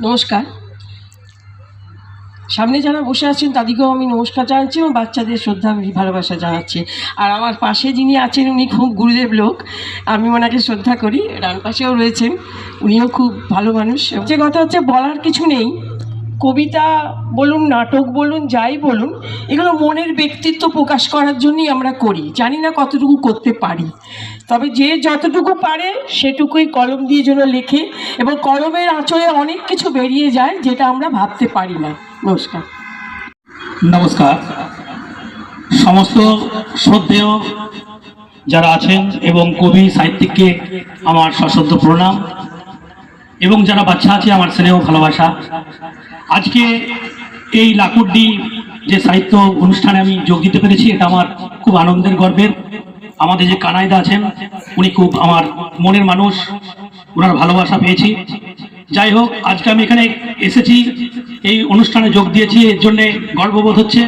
নমস্কার। সামনে যারা বসে আছেন তাদেরকেও আমি নমস্কার জানাচ্ছি এবং বাচ্চাদের শ্রদ্ধা ভালোবাসা জানাচ্ছি। আর আমার পাশে যিনি আছেন উনি খুব গুরুদেব লোক, আমি ওনাকে শ্রদ্ধা করি। ডান পাশেও রয়েছেন, উনিও খুব ভালো মানুষ। যে কথা হচ্ছে, বলার কিছু নেই। কবিতা বলুন, নাটক বলুন, যাই বলুন, এগুলো মনের ব্যক্তিত্ব প্রকাশ করার জন্যই আমরা করি। জানি না কতটুকু করতে পারি, তবে যে যতটুকু পারে সেটুকুই কলম দিয়ে যেন লেখে, এবং কলমের আঁচড়ে অনেক কিছু বেরিয়ে যায় যেটা আমরা ভাবতে পারি না। নমস্কার। নমস্কার সমস্ত শ্রদ্ধেয় যারা আছেন এবং কবি সাহিত্যিককে আমার সশ্রদ্ধ প্রণাম, এবং যারা বাচ্চা আছে আমার স্নেহ ভালোবাসা। আজকে এই লাকুড্ডি যে সাহিত্য অনুষ্ঠানে আমি যোগ দিতে পেরেছি, এটা আমার খুব আনন্দের, গর্বের। আমাদের যে কানাইদা আছেন উনি খুব আমার মনের মানুষ, ওনার ভালোবাসা পেয়েছি। যাই হোক, আজকে আমি এখানে এসেছি, এই অনুষ্ঠানে যোগ দিয়েছি, এর জন্যে গর্ববোধ হচ্ছে।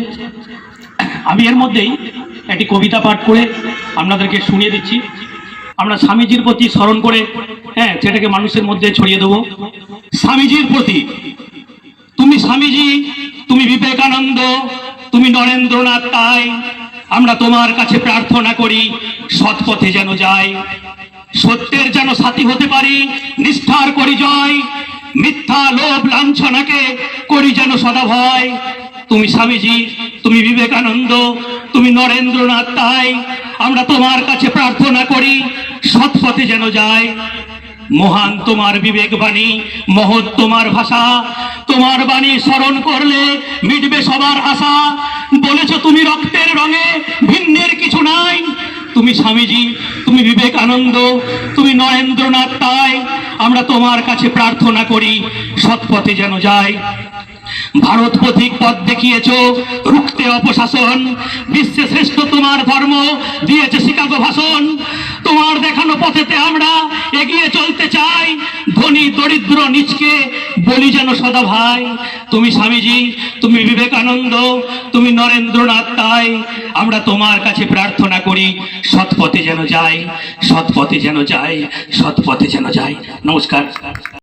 আমি এর মধ্যেই একটি কবিতা পাঠ করে আপনাদেরকে শুনিয়ে দিচ্ছি। আমরা স্বামীজির প্রতি স্মরণ করে সেটাকে মানুষের মধ্যে ছড়িয়ে দেবো। স্বামীজির প্রতি। তুমি স্বামীজি, তুমি বিবেকানন্দ, তুমি নরেন্দ্রনাথ, তাই আমরা তোমার কাছে প্রার্থনা করি সৎ পথে যেন যাই, সত্যের যেন সাথী হতে পারি, নিষ্ঠার করি জয়, মিথ্যা লোভ লাঞ্ছনাকে করি যেন সদা ভয়। তুমি স্বামীজি, তুমি বিবেকানন্দ, তুমি নরেন্দ্রনাথ, তাই আমরা তোমার কাছে প্রার্থনা করি সৎ পথে যেন যাই। মহান তোমার বিবেক বাণী, মহৎ তোমার ভাষা, তোমার বাণী স্মরণ করলে মিটবে সবার আশা। বলেছ তুমি রক্তের রঙে ভিন্নের কিছু নাই। তুমি স্বামীজি, তুমি বিবেকানন্দ, তুমি নরেন্দ্রনাথ, তাই আমরা তোমার কাছে প্রার্থনা করি সৎ পথে যেন যাই। ভারত পথিক পথ দেখিয়েছ, রুখতে অপশাসন, বিশ্বে শ্রেষ্ঠ তোমার ধর্ম দিয়েছে শিকাগো ভাষণ। তোমার দেখানো পথেতে আমরা এগিয়ে চলতে চাই, ধনী দরিদ্র নিচকে বলি যেন সদা ভাই। তুমি স্বামীজি, তুমি বিবেকানন্দ, তুমি নরেন্দ্রনাথ, তাই আমরা তোমার কাছে প্রার্থনা করি সৎ পথে যেন যাই, সৎ পথে যেন যাই, সৎ পথে যেন যাই। নমস্কার।